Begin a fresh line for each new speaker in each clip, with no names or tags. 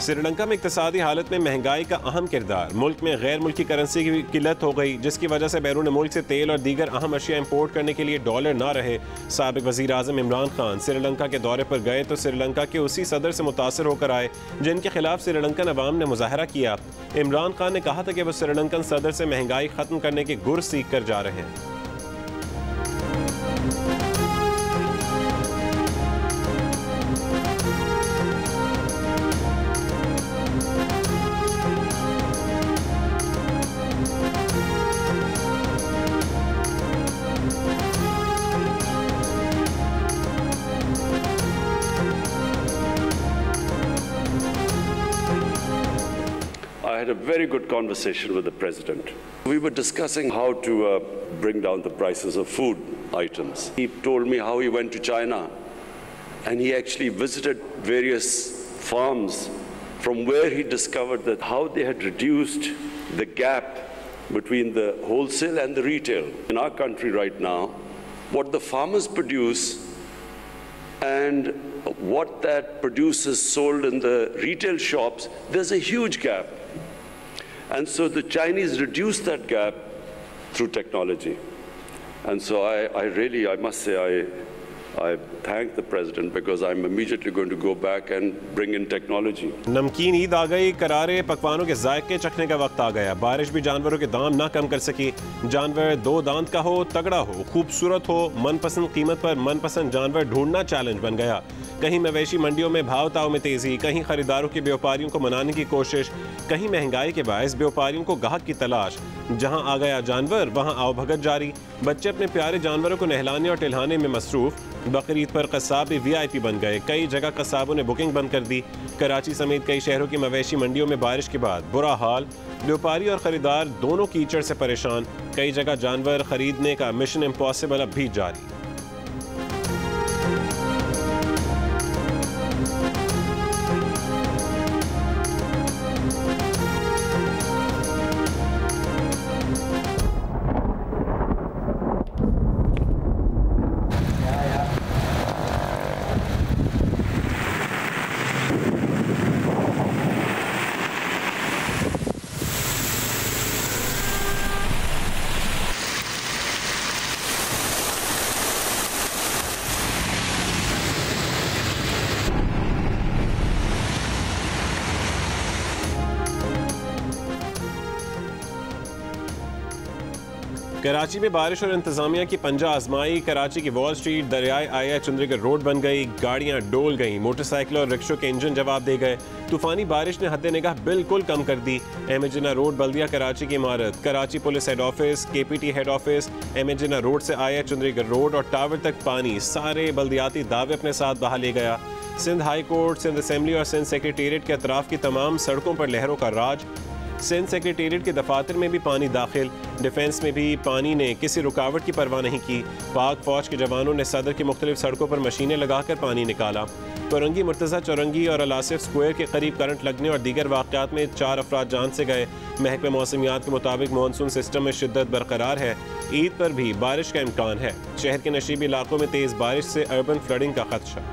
श्रीलंका में इक्तिसादी हालत में महंगाई का अहम किरदार। मुल्क में गैर मुल्की करेंसी की किल्लत हो गई, जिसकी वजह से बैरून मुल्क से तेल और दीगर अहम अशिया इंपोर्ट करने के लिए डॉलर ना रहे। साबिक वज़ीर आज़म इमरान खान श्रीलंका के दौरे पर गए तो श्रीलंका के उसी सदर से मुतासर होकर आए जिनके खिलाफ श्रीलंकन अवाम ने मुजाहरा किया। इमरान खान ने कहा था कि वो श्रीलंकन सदर से महंगाई खत्म करने के गुर सीख कर जा रहे हैं।
I had a very good conversation with the President. We were discussing how to bring down the prices of food items. He told me how he went to China and he actually visited various farms from where he discovered that how they had reduced the gap between the wholesale and the retail. In our country right now, what the farmers produce and what that produce is sold in the retail shops, there's a huge gap. And so the Chinese reduced that gap through technology. And so I must say, I thank the President because I'm immediately going to go back and bring in technology.
नमकीन ईद आ गई, करारे पकवानों के जायके चखने का वक्त आ गया। बारिश भी जानवरों के दाम ना कम कर सकी। जानवर दो दांत का हो, तगड़ा हो, खूबसूरत हो, मनपसंद कीमत पर मनपसंद जानवर ढूंढना चैलेंज बन गया। कहीं मवेशी मंडियों में भाव ताव में तेजी, कहीं खरीदारों के व्यापारियों को मनाने की कोशिश, कहीं महंगाई के बायस व्यापारियों को गाहक की तलाश। जहां आ गया जानवर वहां आओ भगत जारी। बच्चे अपने प्यारे जानवरों को नहलाने और टिलहाने में मसरूफ। बकरीद पर कसाब भी VIP बन गए। कई जगह कसाबों ने बुकिंग बंद कर दी। कराची समेत कई शहरों की मवेशी मंडियों में बारिश के बाद बुरा हाल। व्यापारी और खरीदार दोनों कीचड़ से परेशान। कई जगह जानवर खरीदने का मिशन इम्पॉसिबल अब भी जारी। कराची में बारिश और इंतजामिया की पंजा आजमाई। कराची की वॉल स्ट्रीट दरियाए आया चंद्रीगढ़ रोड बन गई। गाड़ियां डोल गईं। मोटरसाइकिल और रिक्शों के इंजन जवाब दे गए। तूफानी बारिश ने हद निगाह बिल्कुल कम कर दी। एमएजिना रोड बल्दिया कराची की इमारत, Karachi police head office, KPT head office, एमएजिना रोड से आया चंद्रीगढ़ रोड और टावर तक पानी सारे बल्दियाती दावे अपने साथ बहा ले गया। Sindh high court, Sindh assembly और सिंध सेक्रेटेरिएट के अतराफ की तमाम सड़कों पर लहरों का राज। सिंध सेक्रेटेरिएट के दफातर में भी पानी दाखिल। डिफेंस में भी पानी ने किसी रुकावट की परवाह नहीं की। पाक फौज के जवानों ने सदर की मुख्तलिफ सड़कों पर मशीनें लगाकर पानी निकाला। कोरंगी मुर्तज़ा चौरंगी और अलासिफ स्क्वायर के करीब करंट लगने और दीगर वाक़यात में 4 अफराद जान से गए। महकमे मौसमियात के मुताबिक मानसून सिस्टम में शिद्दत बरकरार है। ईद पर भी बारिश का इम्कान है। शहर के नशीबी इलाकों में तेज़ बारिश से अर्बन फ्लडिंग का खदशा।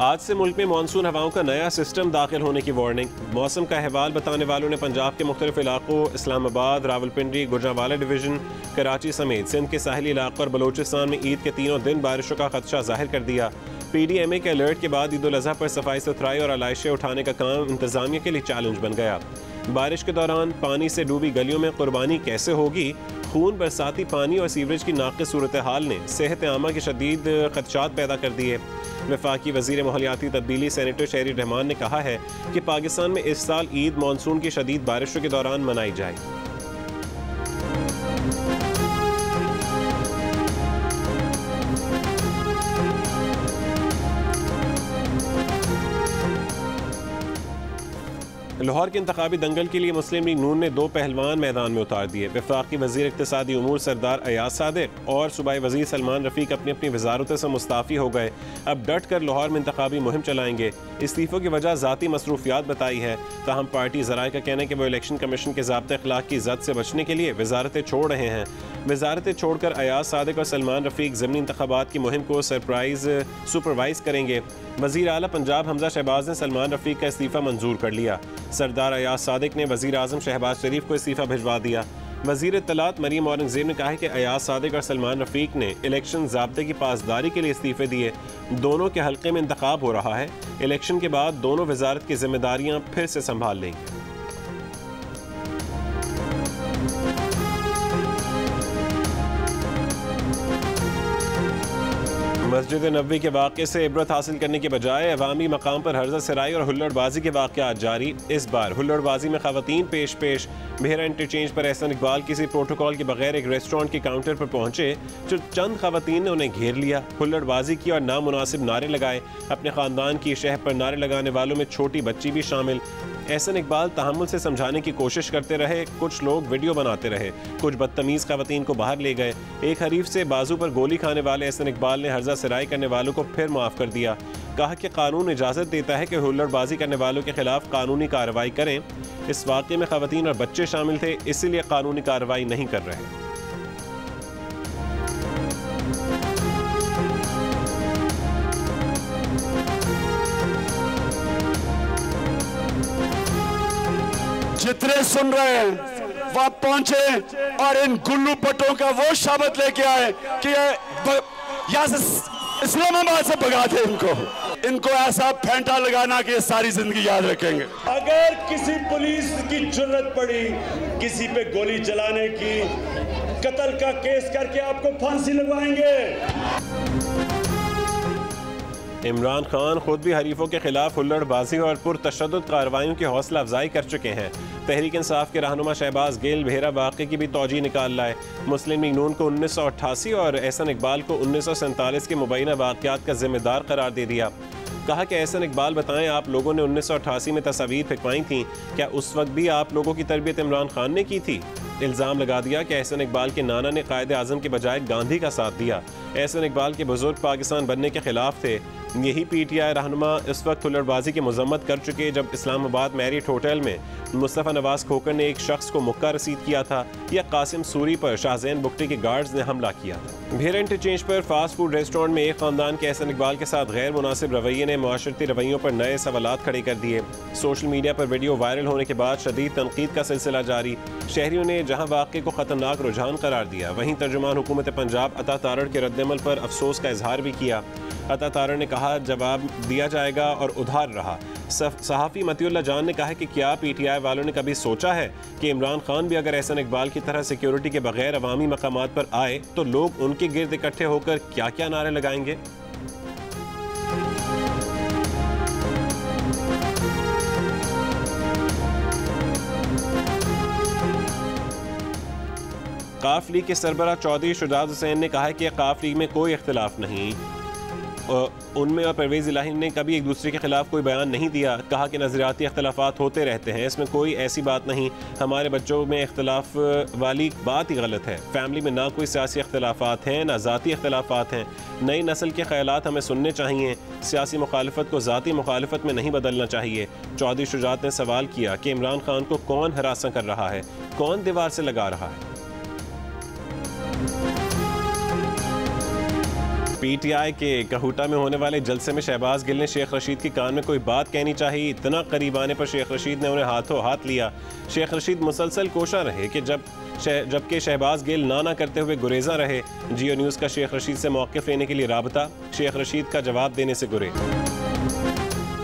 आज से मुल्क में मानसून हवाओं का नया सिस्टम दाखिल होने की वार्निंग। मौसम का अहवाल बताने वालों ने पंजाब के मुख्तलिफ इलाकों इस्लामाबाद, रावलपिंडी, गुजरांवाला डिवीज़न, कराची समेत सिंध के साहिली इलाकों और बलोचिस्तान में ईद के तीनों दिन बारिशों का खदशा जाहिर कर दिया। PDMA के अलर्ट के बाद ईद उल अज़हा पर सफाई सुथराई और आलाइशें उठाने का काम इंतजामिया के लिए चैलेंज बन गया। बारिश के दौरान पानी से डूबी गलियों में कुर्बानी कैसे होगी? खून, बरसाती पानी और सीवरेज की नाक़िस सूरत हाल ने सेहत आमा के शदीद खदशात पैदा कर दिए। वफाकी वज़ीर माहौलियाती तब्दीली सेनेटर शहरी रहमान ने कहा है कि पाकिस्तान में इस साल ईद मानसून की शदीद बारिशों के दौरान मनाई जाएगी। लाहौर के इंतखाबी दंगल के लिए मुस्लिम लीग नून ने 2 पहलवान मैदान में उतार दिए। वफाकी वजीर इक्तिसादी उमूर सरदार अयाज सादिक और सूबाई वजीर सलमान रफीक अपनी अपनी वजारतों से मुस्ताफ़ी हो गए। अब डट कर लाहौर में इंतखाबी मुहिम चलाएंगे। इस्तीफ़ों की वजह ज़ाती मसरूफियात बताई है। ताहम पार्टी ज़राए का कहना है कि वो इलेक्शन कमीशन के ज़ाब्ते अखलाक की इज़्ज़त से बचने के लिए वजारतें छोड़ रहे हैं। वजारतें छोड़कर अयाज सादिक और सलमान रफीक ज़मीनी इंतखाबात की मुहिम को सुपरवाइज करेंगे। वज़ीर आला पंजाब हमजा शहबाज ने सलमान रफीक का इस्तीफ़ा मंजूर कर लिया। सरदार अयाज सादिक ने वज़ीर आज़म शहबाज शरीफ को इस्तीफ़ा भिजवा दिया। वज़ीर इत्तलात मरीम औरंगज़ेब ने कहा है कि अयाज सादिक और सलमान रफीक ने इलेक्शन ज़ाब्ते की पासदारी के लिए इस्तीफ़े दिए। दोनों के हल्के में इंतखाब हो रहा है। इलेक्शन के बाद दोनों वजारत की जिम्मेदारियाँ फिर से संभाल लेंगे। मस्जिद नबवी के वाक़े से इबरत हासिल करने के बजाय अवामी मकाम पर हर्जा सराई और हुल्लड़बाजी के वाक़यात जारी। इस बार हुल्लड़बाजी में ख़वातीन पेश भेरा इंटरचेंज पर एहसन इकबाल किसी प्रोटोकॉल के बगैर एक रेस्टोरेंट के काउंटर पर पहुंचे। जो चंद ख़वातीन ने उन्हें घेर लिया, हुल्लड़बाजी की और नामुनासिब नारे लगाए। अपने ख़ानदान की शह पर नारे लगाने वालों में छोटी बच्ची भी शामिल। एहसन इकबाल तहम्मुल से समझाने की कोशिश करते रहे। कुछ लोग वीडियो बनाते रहे। कुछ बदतमीज़ ख़वातीन को बाहर ले गए। एक हरीफ से बाजू पर गोली खाने वाले एहसन इकबाल ने हर्जा सराई करने वालों को फिर माफ़ कर दिया। कहा कि कानून इजाज़त देता है कि हुल्लड़बाजी करने वालों के खिलाफ कानूनी कार्रवाई करें। इस वाक़े में ख़वातीन और बच्चे शामिल थे, इसीलिए कानूनी कार्रवाई नहीं कर रहे।
जितने सुन रहे हैं वहां पहुंचे और इन गुल्लू पट्टों का वो शब्द लेके आए कि यहाँ से इस्लामाबाद से भगा दे इनको ऐसा फेंटा लगाना कि सारी जिंदगी याद रखेंगे।
अगर किसी पुलिस की जुर्रत पड़ी किसी पे गोली चलाने की, कत्ल का केस करके आपको फांसी लगवाएंगे।
इमरान खान खुद भी हरीफों के खिलाफ हुल्लड़बाजी और पुरतशद्दुद कार्रवाइयों की हौसला अफजाई कर चुके हैं। तहरीक इंसाफ के रहनुमा शहबाज गिल भेरा वाक़े की भी तौजीह निकाल लाए। मुस्लिम लीग नून को 1988 और एहसन इकबाल को 1947 के मुबैना वाक़यात का जिम्मेदार करार दे दिया। कहा कि एहसन इकबाल बताएं, आप लोगों ने 1988 में तस्वीर फेंकवाई थी, क्या उस वक्त भी आप लोगों की तरबियत इमरान खान ने की थी? इल्ज़ाम लगा दिया कि एहसन इकबाल के नाना ने कायदे आज़म के बजाय गांधी का साथ दिया। एहसन इकबाल के बुजुर्ग पाकिस्तान बनने के खिलाफ थे। यही PTI रहनुमा इस वक्त हुल्लड़बाजी की मजम्मत कर चुके जब इस्लामाबाद मैरियट होटल में मुस्तफ़ा नवाज खोकर ने एक शख्स को मुक्का रसीद किया था, या कासिम सूरी पर शाहजैन बुगटी के गार्ड्स ने हमला किया था। भेरा इंटरचेंज पर फास्ट फूड रेस्टोरेंट में एक ख़ानदान के एहसन इकबाल के साथ गैर मुनासिब रवैये ने मुआशरती रवैयों पर नए सवालात खड़े कर दिए। सोशल मीडिया पर वीडियो वायरल होने के बाद शदीद तनकीद का सिलसिला जारी। शहरियों ने जहाँ वाक़े को ख़तरनाक रुझान करार दिया, वहीं तर्जुमान हुकूमत पंजाब अता तारड़ के रद्दमल पर अफसोस का इजहार भी किया। अता तारड़ ने कहा, जवाब दिया जाएगा और उधार रहा। सहाफ़ी मतीउल्ला जान ने कहा कि क्या PTI वालों ने कभी सोचा है कि इमरान खान भी अगर एहसन इकबाल की तरह सिक्योरिटी के बगैर अवामी मकामात पर आए तो लोग उनके गिर्द इकट्ठे होकर क्या क्या नारे लगाएंगे। काफ लीग के सरबराह चौधरी शुजात हुसैन ने कहा है कि काफ लीग में कोई इख्तिलाफ नहीं। उनमें और परवेज़ इलाही ने कभी एक दूसरे के खिलाफ कोई बयान नहीं दिया। कहा कि नज़रियाती इख्तिलाफात होते रहते हैं, इसमें कोई ऐसी बात नहीं। हमारे बच्चों में इख्तिलाफ वाली बात ही गलत है। फैमिली में ना कोई सियासी इख्तिलाफात हैं ना ज़ाती इख्तिलाफात हैं। नई नस्ल के ख्यालात हमें सुनने चाहिए। सियासी मुखालफत को ज़ाती मुखालफत में नहीं बदलना चाहिए। चौधरी शुजात ने सवाल किया कि इमरान खान को कौन हरासा कर रहा है, कौन दीवार से लगा रहा है। PTI के कहूटा में होने वाले जलसे में शहबाज गिल ने शेख रशीद के कान में कोई बात कहनी चाहिए। इतना करीब आने पर शेख रशीद ने उन्हें हाथों हाथ लिया। शेख रशीद मुसलसल कोशा रहे कि जबकि शहबाज गिल ना करते हुए गुरेजा रहे। जियो न्यूज़ का शेख रशीद से मौक़िफ़ लेने के लिए राबता, शेख रशीद का जवाब देने से गुरे।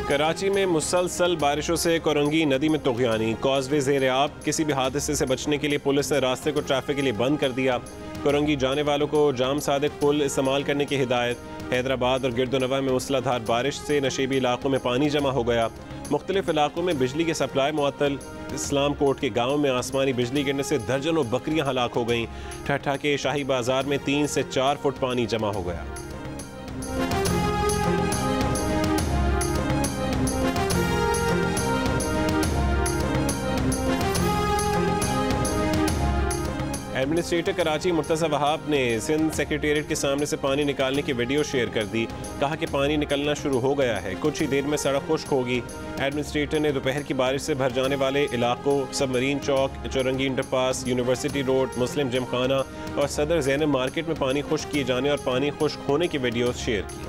कराची में मुसलसल बारिशों से कोरंगी नदी में तुग़यानी, कॉजवे ज़ेर आब। किसी भी हादसे से बचने के लिए पुलिस ने रास्ते को ट्रैफिक के लिए बंद कर दिया। कोरंगी जाने वालों को जाम सादिक पुल इस्तेमाल करने की हिदायत। हैदराबाद और गिरदोनवा में मूसलाधार बारिश से नशेबी इलाकों में पानी जमा हो गया। मुख्तलिफ इलाकों में बिजली की सप्लाई मुअत्तल। इस्लाम कोट के गाँव में आसमानी बिजली गिरने से दर्जनों बकरियां हलाक हो गईं। ठट्ठा के शाही बाजार में 3 से 4 फुट पानी जमा हो गया। एडमिनिस्ट्रेटर कराची मुर्तज़ा वहाब ने सिंध सेक्रेटेरिएट के सामने से पानी निकालने की वीडियो शेयर कर दी। कहा कि पानी निकलना शुरू हो गया है, कुछ ही देर में सड़क खुश्क होगी। एडमिनिस्ट्रेटर ने दोपहर की बारिश से भर जाने वाले इलाकों सबमरीन चौक, चौरंगी इंटरपास, यूनिवर्सिटी रोड, मुस्लिम जिमखाना और सदर ज़ैनब मार्केट में पानी खुश्क किए जाने और पानी खुश्क होने की वीडियो शेयर की।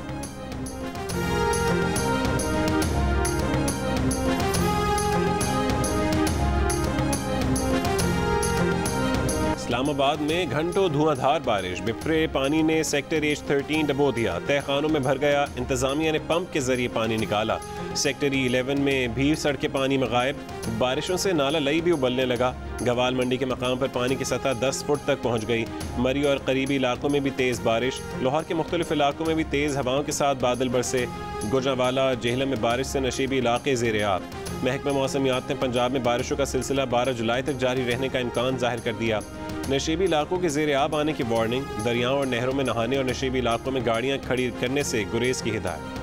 इस्लामाबाद में घंटों धुआंधार बारिश, बिफरे पानी ने सेक्टर एच 13 डबो दिया, तहखानों में भर गया। इंतजामिया ने पंप के जरिए पानी निकाला। सेक्टर 11 में भी सड़कें पानी में गायब। बारिशों से नाला लई भी उबलने लगा। गवाल मंडी के मकाम पर पानी की सतह 10 फुट तक पहुँच गई। मरी और करीबी इलाकों में भी तेज़ बारिश। लाहौर के मुख्तलिफ इलाकों में भी तेज़ हवाओं के साथ बादल बरसे। गुजरांवाला जेहलम में बारिश से नशीबी इलाके ज़ेर आब। महकमा मौसमियात ने पंजाब में बारिशों का सिलसिला 12 जुलाई तक जारी रहने का इम्कान जाहिर कर दिया। नशीबी इलाकों के ज़ेर आब आने की वार्निंग। दरियाओं और नहरों में नहाने और नशीबी इलाकों में गाड़ियां खड़ी करने से गुरेज की हिदायत।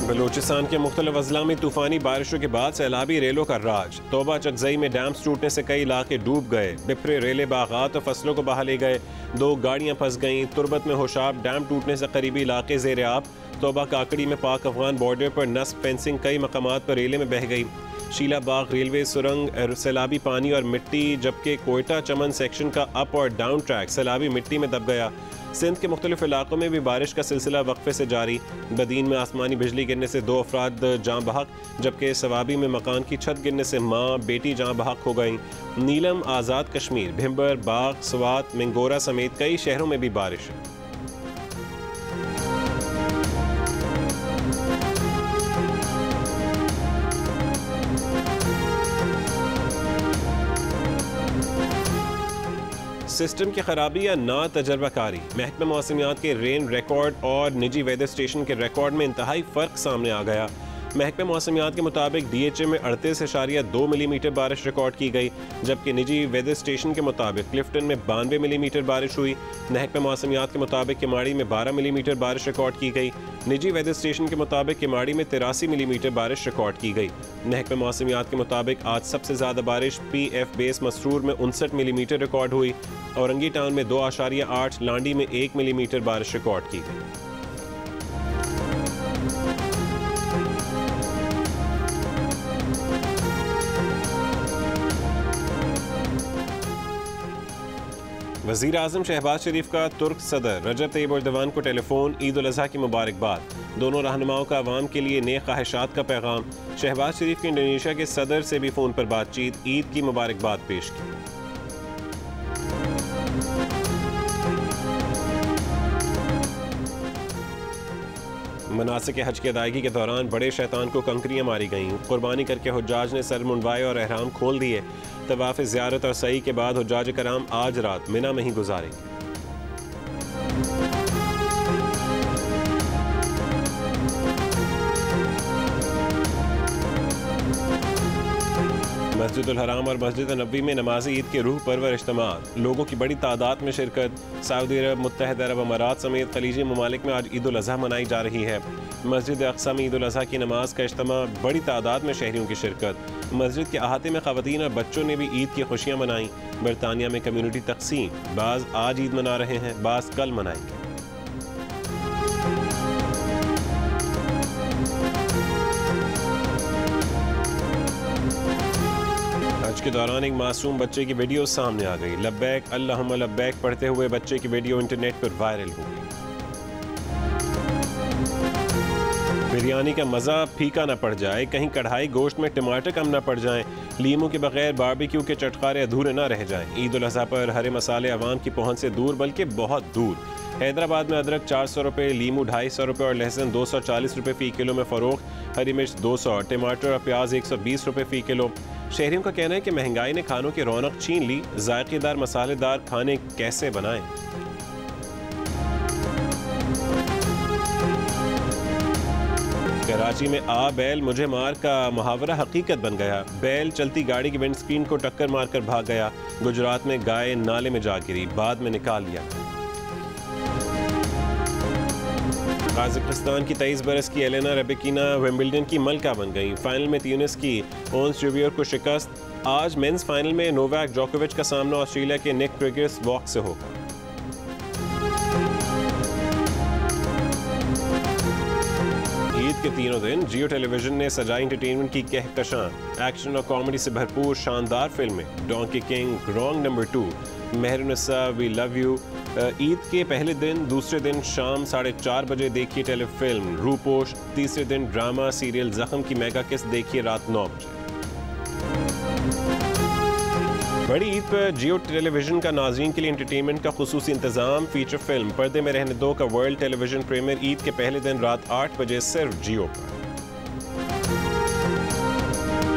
बलूचिस्तान के मुख्तलिफ अजला में तूफानी बारिशों के बाद सैलाबी रेलों का राज। तोबा चकजई में डैम्स टूटने से कई इलाके डूब गए। बिफरे रेले बागात और फसलों को बहा ले गए। 2 गाड़ियां फंस गईं। तुरबत में होशाब डैम टूटने से करीबी इलाके ज़ेर आब। तोबा काकड़ी में पाक अफगान बॉर्डर पर नस्ब फेंसिंग कई मकामात पर रेले में बह गई। शीला बाग रेलवे सुरंग सैलाबी पानी और मिट्टी, जबकि कोयटा चमन सेक्शन का अप और डाउन ट्रैक सैलाबी मिट्टी में दब गया। सिंध के मुख्तलिफ इलाकों में भी बारिश का सिलसिला वक्फे से जारी। बदीन में आसमानी बिजली गिरने से 2 अफराद जाँ बहक, जबकि सवाबी में मकान की छत गिरने से माँ बेटी जाँ बहक हो गईं। नीलम, आज़ाद कश्मीर, भिम्बर, बाग, स्वात, मिंगोरा समेत कई शहरों में भी बारिश। सिस्टम की खराबी या ना तजर्बाकारी। महकमा मौसमियात के रेन रिकॉर्ड और निजी वेदर स्टेशन के रिकॉर्ड में इंतहाई फ़र्क सामने आ गया। महकमा मौसमियात के मुताबिक DHA में 38.2 मिलीमीटर बारिश रिकॉर्ड की गई, जबकि निजी वेदर स्टेशन के मुताबिक क्लिफ्टन में 92 मिलीमीटर बारिश हुई। महकमा मौसमियात के मुताबिक किमाड़ी में 12 मिलीमीटर बारिश रिकॉर्ड की गई। निजी वेदर स्टेशन के मुताबिक किमाड़ी में 83 मिलीमीटर बारिश रिकॉर्ड की गई। महकमा मौसमियात के मुताबिक आज सबसे ज़्यादा बारिश PF बेस मसरूर में 59 मिलीमीटर रिकॉर्ड हुई। औरंगी टाउन में 2.8, लांडी में 1 मिलीमीटर बारिश रिकॉर्ड की गई। वज़ीर आज़म शहबाज शरीफ का तुर्क सदर रजब तैयब एर्दोगान को टेलीफोन, ईद उल अज़हा की मुबारकबाद। दोनों रहनुमाओं का अवाम के लिए नेक ख्वाहिशात का पैगाम। शहबाज शरीफ की इंडोनेशिया के सदर से भी फ़ोन पर बातचीत, ईद की मुबारकबाद पेश की। मनासिक हज की अदायगी के दौरान बड़े शैतान को कंकरियाँ मारी गईं। कुर्बानी करके हुज्जाज ने सर मुंडवाए और एहराम खोल दिए। तवाफ़ ज़ियारत और सई के बाद हुज्जाज कराम आज रात मिना में ही गुजारेंगे। मस्जिदुल हराम और मस्जिद नबवी में नमाज़ी ईद के रूह परवर इज्तिमात। लोगों की बड़ी तादाद में शिरकत। सऊदी अरब, मुत्तहिद अरब अमारात समेत खलीजी ममालिक में आज ईद उल अज़हा मनाई जा रही है। मस्जिद अक़सा में ईद उल अज़हा की नमाज का इज्तिमा, बड़ी तादाद में शहरियों की शिरकत। मस्जिद के अहाते में ख़वातीन और बच्चों ने भी ईद की खुशियाँ मनाई। बरतानिया में कम्यूनिटी तकसीम, बाज़ आज ईद मना रहे हैं, बाज़ कल मनाएंगे। के दौरान एक मासूम बच्चे की वीडियो सामने आ गई। लब्बैक अल्लाहुम्मा लब्बैक पढ़ते हुए बच्चे की वीडियो इंटरनेट पर वायरल हो गई। बिरयानी का मज़ा फीका न पड़ जाए, कहीं कढ़ाई गोश्त में टमाटर कम न पड़ जाएं, लीमू के बगैर बारबेक्यू के चटखारे अधूरे न रह जाएं। ईद उल अज़हा पर हरे मसाले आवाम की पहुंच से दूर, बल्कि बहुत दूर। हैदराबाद में अदरक 400 रुपये, लीमू 250 रुपये और लहसुन 240 रुपये फ़ी किलो में फ़रोख्त। हरी मिर्च 200, टमाटर और प्याज 120 रुपये फ़ी किलो। शहरियों का कहना है कि महंगाई ने खानों की रौनक छीन ली। जायकेदार मसालेदार खाने कैसे बनाएं? कराची में आ बैल मुझे मार का मुहावरा हकीकत बन गया। बैल चलती गाड़ी की विंडस्क्रीन को टक्कर मारकर भाग गया। गुजरात में गाय नाले में जा गिरी, बाद में निकाल लिया। काज़ाकिस्तान की 23 बरस की एलेना रेबेकिना विंबलडन की मलका बन गई। फाइनल में ट्यूनिस की ओन्स जूबियर को शिकस्त। आज मेंस फाइनल में नोवाक जोकोविच का सामना ऑस्ट्रेलिया के निक क्रिगिस वॉक से होगा। ईद के तीनों दिन जियो टेलीविजन ने सजाई एंटरटेनमेंट की कहकशां। एक्शन और कॉमेडी से भरपूर शानदार फिल्में, donkey king, wrong number 2, Mehrunisa, we love you. Eid के पहले दिन दूसरे दिन शाम 4:30 बजे देखिए टेलीफिल्म रूपोश। तीसरे दिन ड्रामा सीरियल जख्म की मेगा किस्त देखिए रात 9 बजे। बड़ी ईद पर जियो टेलीविजन का नाज़रीन के लिए एंटरटेनमेंट का खुसूसी इंतजाम। फीचर फिल्म पर्दे में रहने दो का वर्ल्ड टेलीविजन प्रीमियर ईद के पहले दिन रात 8 बजे सिर्फ जियो पर।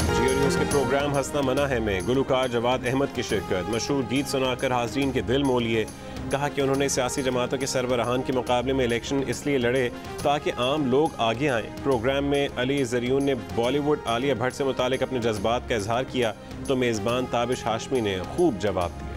जियो न्यूज़ के प्रोग्राम हंसना मना है में गुलकार जवाद अहमद की शिरकत। मशहूर गीत सुनाकर हाज़रीन के दिल मोह लिए। कहा कि उन्होंने सियासी जमातों के सरबराहान के मुकाबले में इलेक्शन इसलिए लड़े ताकि आम लोग आगे आएँ। प्रोग्राम में अली ज़रियून ने बॉलीवुड आलिया भट्ट से मुतालिक अपने जज्बात का इजहार किया तो मेज़बान ताबिश हाशमी ने खूब जवाब दिया।